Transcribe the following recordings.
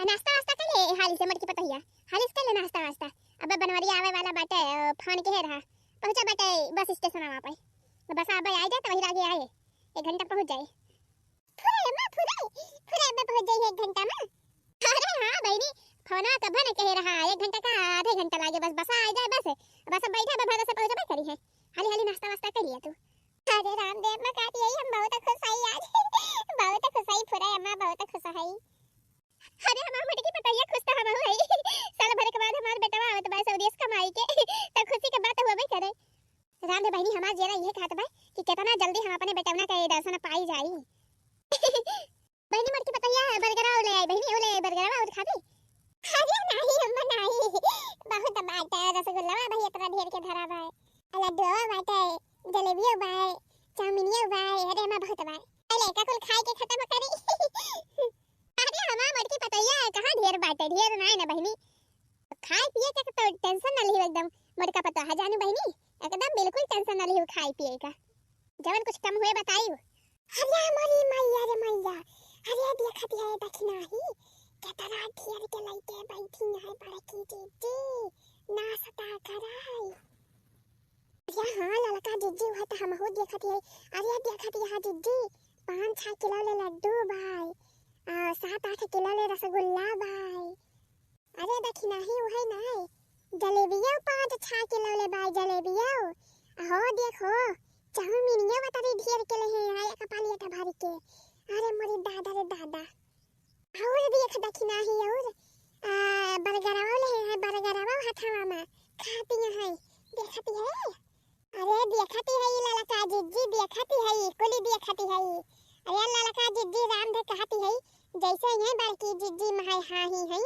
नाश्ता वास्ता कर ले हाली से मटकी पतहिया हाली से कर ले नाश्ता वास्ता। अब बनवरिया आवे वाला बाटे फोन के रहा पहुंचा बाटे बस स्टेशन वहां पे बस आबे आ जाए तो वही आगे आए 1 घंटा पहुंच जाए। फुरे में पहुंच जाए 1 घंटा में। अरे हां बहनी फोना कब न कह रहा 1 घंटा का आधे घंटा लागे बस आ जाए बस बैठा बस से पहुंचबे करी है। हाली हाली नाश्ता वास्ता कर लिया तू। अरे रामदेव में काटी है हम बहुत खुश आई आज बहुत खुश आई फुरे अम्मा बहुत खुश है। अरे हमार मटकी पतैया खुश तो हम है साल भर के बाद हमार बेटवा आवत बा स्वदेश कमाई के त खुशी के बात होबे करे। रामदेव बहनी हमार जेरा ये कहत बा कि कितना जल्दी हम अपने बेटवना के दर्शन पाई जाई। बहनी मटकी पतैया बर्गर ले आई बहनी ले आई बर्गर और खाती। अरे नहीं अम्मा नहीं बहुत बात है रसगुल्ला भाई इतना ढेर के धरा बा लड्डू बाटे जलेबियो बाय चाउमीनियो बाय अरे मैं बहुत बाय पहले का कुल खाए के खत्म करी। अरे हमार मटकी पतैया कहां ढेर बाटे ढेर नहीं ना बहनी खाए पिए के तो टेंशन ना लियो एकदम मटका पता है जानू बहनी एकदम बिल्कुल टेंशन ना लियो खाए पिए का जवन कुछ कम हुए बताइयो। अरे हमारी मैया रे मैया अरे देखत है दक्षिणा ही केतरा ढेर के लइके बैठी है बड़की दीदी ना सता कराई। हाँ ललका जिज्जी हुआ तो हम हो देखत है। अरे देखत है जिज्जी 5-6 किलो ले लड्डू बाय 7-8 किलो ले रसगुल्ला बाय अरे दक्षिणा ही वही नहीं जलेबियो 5-6 किलो ले बाय जलेबियो हो देखो चाउमीनियो बतारी ढेर के ले है एक पालिया का भारी के। अरे मोरी दादा रे दादा और देख दक्षिणा ही और बर्गरवा ले है बर्गरवा हथवा में खाती है देखती है। अरे देखती है ललका जिज्जी देखती है कुली देखती है। अरे ललका जिज्जी राम दे कहती है जैसे ये बड़की जिज्जी महा हां ही है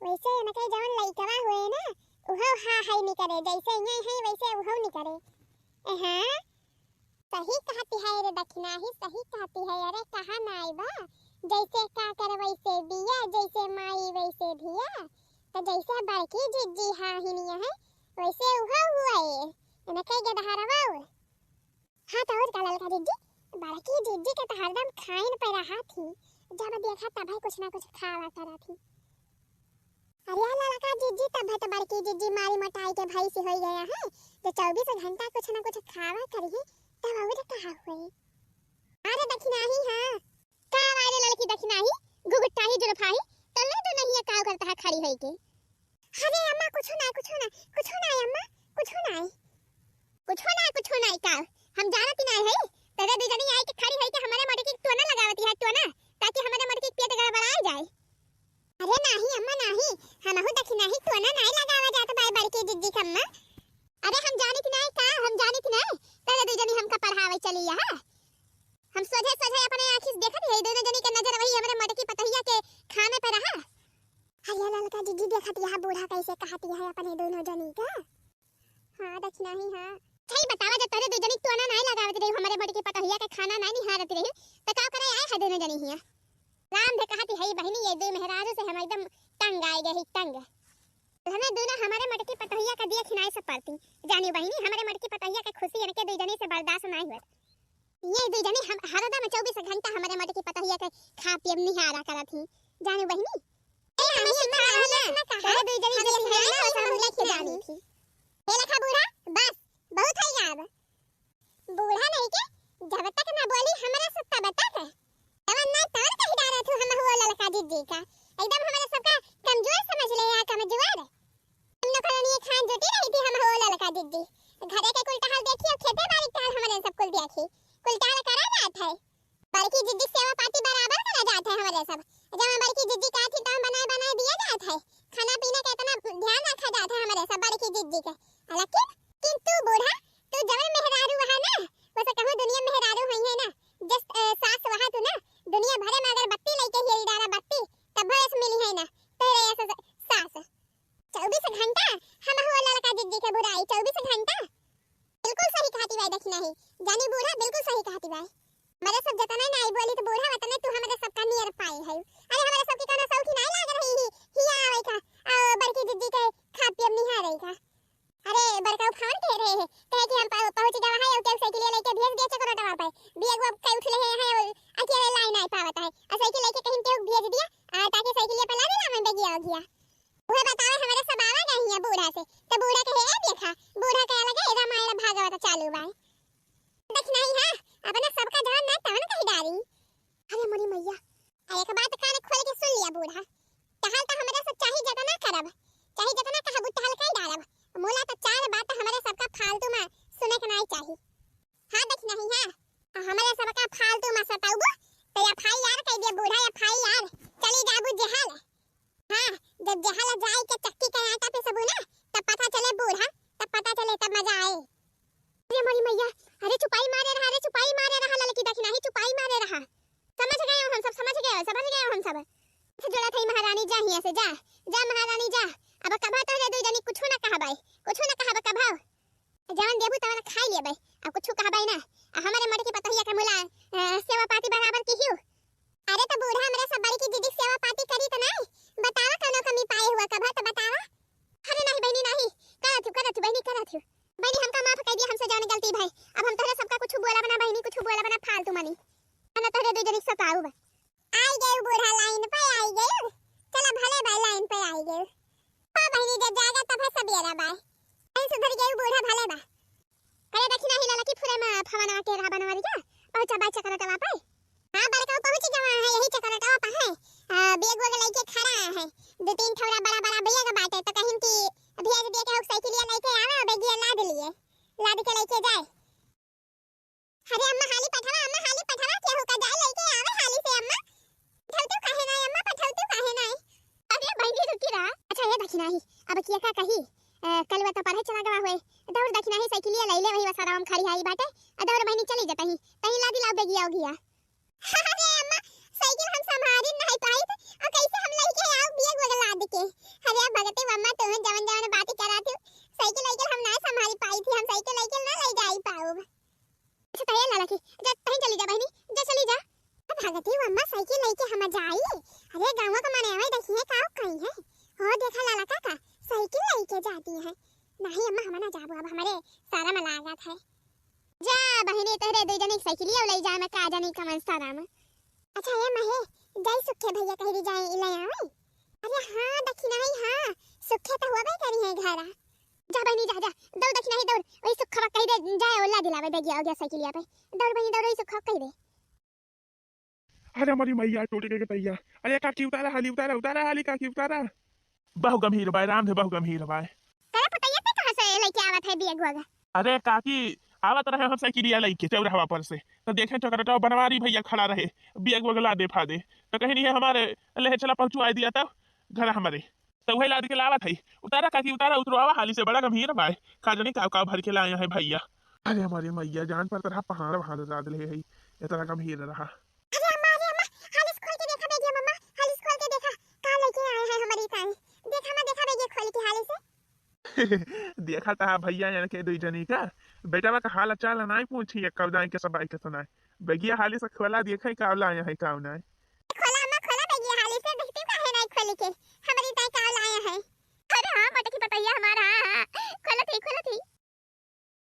वैसे न के जवन लइकवा हुए ना उहो हां है नहीं करे जैसे ये है वैसे उहो नहीं करे। हां सही कहती है रे दक्षिणा ही सही कहती है। अरे कहां ना आई बा जैसे का कर वैसे बिया जैसे माई वैसे धिया तो जैसे बड़की जिज्जी हां ही नहीं है वैसे उहो हुआ है न कई गदहारवा और हां तो और काला लगा जिज्जी बड़की जिज्जी के तो हरदम खाइन पे रहा थी जब देखा तब कुछ ना कुछ खावा करा थी। अरे ललका जिज्जी तब तो बड़की जिज्जी मारी मोटाई के भाई से हो गया है जो 24 घंटा कुछ ना कुछ खावा करी है तब और कहा हुए। अरे दक्षिणा ही हां का वाले लड़की दक्षिणा ही गुगुट्टा ही जुल्फाही तल्ले तो नहीं का करता है खड़ी है के। अरे अम्मा कुछ ना अम्मा कुछ ना का हम जानत नहीं है तेरे दुजनी आई के खड़ी है के हमारे मटकी टोना लगावती है टोना ताकि हमारे मटकी पेट गड़बड़ा जाए। अरे नहीं अम्मा नहीं हम हो दक्षिणा ही टोना नहीं लगावा जात भाई बड़की जिज्जी कम्मा। अरे हम जानत नहीं का हम जानत नहीं तेरे दुजनी हमका पढ़ावे चली है हम सोझे अपने आंखी से देखत है दोनों जनी के नजर वही हमारे मटकी पतहिया के खाने पे रहा। अरे ललका जिज्जी देखत है बूढ़ा कैसे कहती है अपने दोनों जनी का। हां दक्षिणा ही हां सही बतावा जब तेरे दुजनी टोना नहीं लगावत रही हमारे मटकी पतहिया के खाना नहीं निहारत रही त का करे आए है दोनों जनी हिया। राम दे कहती है बहनी ये दो मेहरारू से हम एकदम तंग आ गए तंग हमें दोनों हमारे मटकी पतहिया का देख नहीं सब पड़ती जानी बहनी हमारे मटकी पतहिया के खुशी इनके दो जनी से बर्दाश्त नहीं हुआ। ये दो जनी हम हरदम 24 घंटा हमारे मटकी पतहिया के खा पिए निहारा करत थी जानी बहनी ए हमें ना कहा दो जनी जैसे है ना हम लेके जानी थी। ए लखा बूढ़ा बस बहुत है यार बूढ़ा नहीं के जब तक ना बोली हमारा सत्ता बता है तब ना तार कह डाला तू हम हो ललका जिज्जी का एकदम हमारे सबका कमजोर समझ ले या कमजोर हम न करनी खान जुटी रही थी हम हो ललका जिज्जी घरे के कुल टहल देखी और खेते बाड़ी टहल हमारे सब कुल देखी कुल टहल करा जात है बड़की जिज्जी सेवा पाती बराबर करा जात है हमारे सब जब बड़की जिज्जी का थी तो बनाए दिया जात है खाना पीना का इतना ध्यान रखा जाता है हमारे सब बड़की जिज्जी के। लेकिन किंतु बूढ़ा तू जवन मेहरारू वहां ना वैसे कहूं दुनिया मेहरारू है ना जस्ट सास वहां तू ना दुनिया भरे में अगर बत्ती लेके ही डाला बत्ती तब बेगिया हो गया। वह बतावे हमारे सब आवा नहीं है बूढ़ा से, तो बूढ़ा कहे ए देखा, बूढ़ा कहे लगे रामायण भागवत चालू बा। देख नहीं हां, अपने सबका जान ना तवन कही डारी। अरे मोरी मैया, एक बात कान खोल के सुन लिया बूढ़ा, टहल तो हमारे से चाही जगह ना करब, चाही जगह ना कहबू टहल कई डालब, मोला तो चार बात हमारे सबका फालतू में सुने के नहीं चाही। हां देख नहीं हां, हमारे सबका फालतू में सताऊबो तो एफआईआर कह दे बूढ़ा, एफआईआर चली जाबू जेहल। हां जब जेहल जाए के चक्की के आटा पे सबू ना, तब पता चले बूढ़ा, तब पता चले, तब मजा आए। अरे मोरी मैया, अरे चुपाई मारे रहा, अरे चुपाई मारे रहा, लड़की देख नहीं चुपाई मारे रहा। समझ गए हम सब, समझ गए हम सब। जोड़ा थई महारानी जा हिया से, जा जा महारानी जा। अब कभा तो रे दो जनी कुछ ना कहबाई, कुछ ना कहब कभा, जान देबू तवन खाई लेबै, अब कुछ कहबाई ना। हमारे मर के पतहिया के मुला सेवा पाती बराबर की हियो। अरे तो बूढ़ा हमरे सब बड़ी की दीदी सेवा पाती करी तो नहीं, बतावा कनो कमी पाए हुआ कभा तो बतावा। अरे नहीं बहनी नहीं, करत बहनी करत हूं बहनी, हमका माफ कर दिया, हमसे जान गलती भाई। अब हम तोरे सबका कुछ बोला बना बहनी, कुछ बोला बना फालतू मनी, ना तोरे दो जनी सताऊ बा। आई गए बूढ़ा लाइन पे आई गए, चला भले भाई लाइन पे आई गए। हां बहनी जब जाएगा तब है सबेरा बाय, ऐसे सुधर गए बूढ़ा भले बा। करे देखी नहीं लला की फुरे में फवना के रहा बनवारी जा, पहुंचा बाई चकरा टवा पे। हां बड़का पहुंच गया है, यही चकरा टवा पे है। बेग वग लेके खड़ा है, दो तीन थोड़ा बड़ा बड़ा बेग बाटे, तो कहीं की भेज दे के साइकिलिया लेके आवे, बेगिया लाद लिए, लाद के लेके जाए। अरे अम्मा हाली पठावा क्या होगा, जाए लेके आवे हाली से अम्मा। पठौतू काहे नहीं अम्मा, पठौतू काहे नहीं। अरे बहनी रुकी रहा। अच्छा ये देखी नहीं, अब किया का कही कल वा तो पढ़े चला गवा होए, दौड़ देखी नहीं साइकिलिया लइले वही वसाराम खड़ी आई बाटे, दौड़ बहनी चली जतही, तही लादी लाव बेगिया हो गया। अरे अम्मा साइकिल हम संभारी नहीं पाई, और कैसे हम लेके आओ बेग वग लाद के। अरे भगते अम्मा तुम जवन जवन बात कराती, साइकिल हम ना संभाली पाई थी, हम साइकिल लेके ना ले जाई पाऊ। अच्छा तय लाला की जा, तही चली जा बहनी, जा चली जा। भगती अम्मा साइकिल लेके हम जाई, अरे गांव को माने आवे देखिए का कहीं है, हो देखा लाला काका साइकिल लेके जाती है। नहीं अम्मा हम ना जाबो, अब हमारे सारा में लागत है। जा बहनी तेरे दो जने साइकिलिया ले जाए में का जानी कमन सारा में। अच्छा ये महे जय सुखे भैया कह दी जाए ले आवे। अरे हां देखी नहीं, हां सुखे तो होबे करी है घरा। जा बहनी जा जा, दौड़ देखी नहीं दौड़, वही सुखवा कह दे जाए ओला दिलावे बेगिया हो गया साइकिलिया पे, दौड़ बहनी दौड़, वही सुखवा कह दे। अरे हमारी मैया टूट गई तैया। अरे काकी उतारा हाली, उतारा उतारा हाली काकी उतारा। बहु गंभीर बाय राम थे, बहु गंभीर बाय। तेरा पतैया पे कहां से लेके आवत है बेग वग? अरे काकी आवत रहे हम साइकिलिया लेके चौराहा पर से, तो देखे चकरटा बनवारी भैया खड़ा रहे, बेग वग ला दे फादे, तो कहीं नहीं हमारे ले चला पहुंचवा दिया तब घर हमारे, तो वही लाद के लावत है। उतारा काकी उतारा, उतरवा हाली से, बड़ा गंभीर बाय, काजनी काव भर के लाए हैं भैया। अरे हमारी मैया जान पर तरह पहाड़ वहां लाद ले है, इतना गंभीर रहा। अरे अम्मा हालिस खोल के देखा बेगिया मम्मा, हालिस खोल के देखा का लेके आए हैं हमारी ताई, देखा ना देखा बेगिया खोल के हालिस से। देखा था भैया यानी के दुई जनी का बेटा का हाल चाल नहीं पूछी, कब जाए के सब आई के सुनाए, बेगिया हाली से खोला देखे का लाए है का नहीं। खोला अम्मा खोला बेगिया हालिस से, देखते काहे नहीं खोल के।